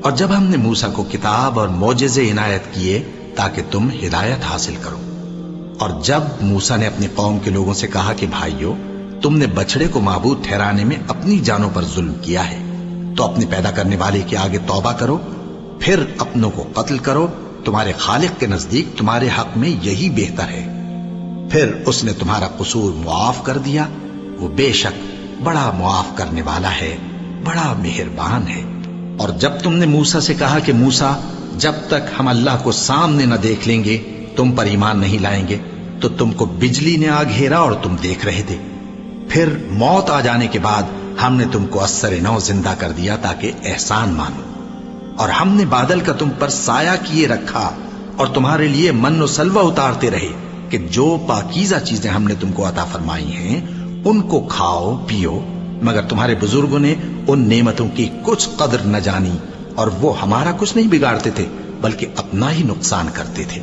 اور جب ہم نے موسیٰ کو کتاب اور معجزے عنایت کیے تاکہ تم ہدایت حاصل کرو، اور جب موسیٰ نے اپنی قوم کے لوگوں سے کہا کہ بھائیو، تم نے بچڑے کو معبود ٹھہرانے میں اپنی جانوں پر ظلم کیا ہے، تو اپنے پیدا کرنے والے کے آگے توبہ کرو، پھر اپنوں کو قتل کرو، تمہارے خالق کے نزدیک تمہارے حق میں یہی بہتر ہے۔ پھر اس نے تمہارا قصور معاف کر دیا، وہ بے شک بڑا معاف کرنے والا ہے، بڑا مہربان ہے۔ اور جب تم نے موسیٰ سے کہا کہ موسیٰ، جب تک ہم اللہ کو سامنے نہ دیکھ لیں گے تم پر ایمان نہیں لائیں گے، تو تم کو بجلی نے آ گھیرا اور تم دیکھ رہے تھے، پھر موت آ جانے کے بعد ہم نے تم کو اثر نو زندہ کر دیا تاکہ احسان مانو، اور ہم نے بادل کا تم پر سایہ کیے رکھا اور تمہارے لیے من و سلوہ اتارتے رہے کہ جو پاکیزہ چیزیں ہم نے تم کو عطا فرمائی ہیں ان کو کھاؤ پیو، مگر تمہارے بزرگوں نے ان نعمتوں کی کچھ قدر نہ جانی، اور وہ ہمارا کچھ نہیں بگاڑتے تھے بلکہ اپنا ہی نقصان کرتے تھے۔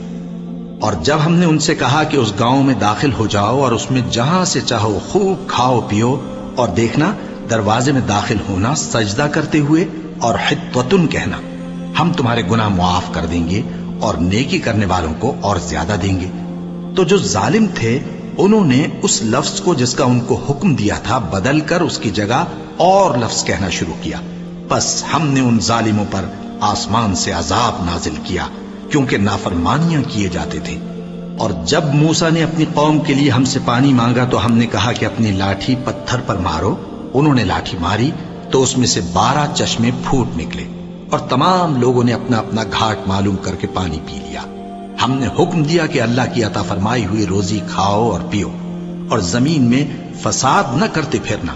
اور جب ہم نے ان سے کہا کہ اس گاؤں میں داخل ہو جاؤ اور اس میں جہاں سے چاہو خوب کھاؤ پیو، اور دیکھنا دروازے میں داخل ہونا سجدہ کرتے ہوئے اور حطوتن کہنا، ہم تمہارے گناہ معاف کر دیں گے اور نیکی کرنے والوں کو اور زیادہ دیں گے، تو جو ظالم تھے انہوں نے اس لفظ کو جس کا ان کو حکم دیا تھا بدل کر اس کی جگہ اور لفظ کہنا شروع کیا، پس ہم نے ان ظالموں پر آسمان سے عذاب نازل کیا کیونکہ نافرمانیاں کیے جاتے تھے۔ اور جب موسیٰ نے اپنی قوم کے لیے ہم سے پانی مانگا تو ہم نے کہا کہ اپنی لاٹھی پتھر پر مارو، انہوں نے لاٹھی ماری تو اس میں سے 12 چشمے پھوٹ نکلے، اور تمام لوگوں نے اپنا اپنا گھاٹ معلوم کر کے پانی پی لیا۔ ہم نے حکم دیا کہ اللہ کی عطا فرمائی ہوئی روزی کھاؤ اور پیو، اور زمین میں فساد نہ کرتے پھرنا۔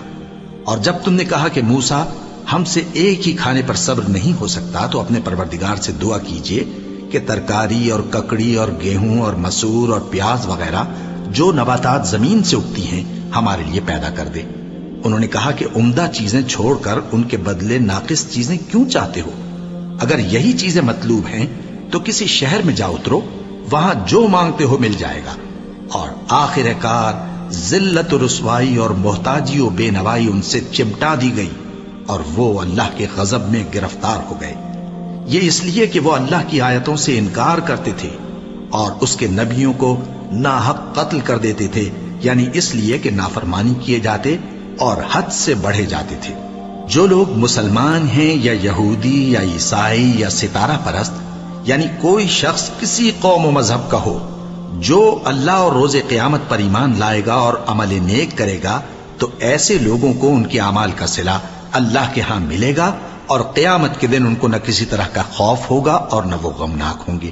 اور جب تم نے کہا کہ موسیٰ، ہم سے ایک ہی کھانے پر صبر نہیں ہو سکتا، تو اپنے پروردگار سے دعا کیجئے کہ ترکاری اور ککڑی اور گیہوں اور مسور اور پیاز وغیرہ جو نباتات زمین سے اگتی ہیں ہمارے لیے پیدا کر دے۔ انہوں نے کہا کہ عمدہ چیزیں چھوڑ کر ان کے بدلے ناقص چیزیں کیوں چاہتے ہو؟ اگر یہی چیزیں مطلوب ہیں تو کسی شہر میں جا اترو، وہاں جو مانگتے ہو مل جائے گا۔ اور آخر کار ذلت و رسوائی اور محتاجی و بے نوائی ان سے چمٹا دی گئی، اور وہ اللہ کے غضب میں گرفتار ہو گئے، یہ اس لیے کہ وہ اللہ کی آیتوں سے انکار کرتے تھے اور اس کے نبیوں کو ناحق قتل کر دیتے تھے، یعنی اس لیے کہ نافرمانی کیے جاتے اور حد سے بڑھے جاتے تھے۔ جو لوگ مسلمان ہیں یا یہودی یا عیسائی یا ستارہ پرست، یعنی کوئی شخص کسی قوم و مذہب کا ہو، جو اللہ اور روز قیامت پر ایمان لائے گا اور عمل نیک کرے گا، تو ایسے لوگوں کو ان کے اعمال کا صلہ اللہ کے ہاں ملے گا، اور قیامت کے دن ان کو نہ کسی طرح کا خوف ہوگا اور نہ وہ غمناک ہوں گے۔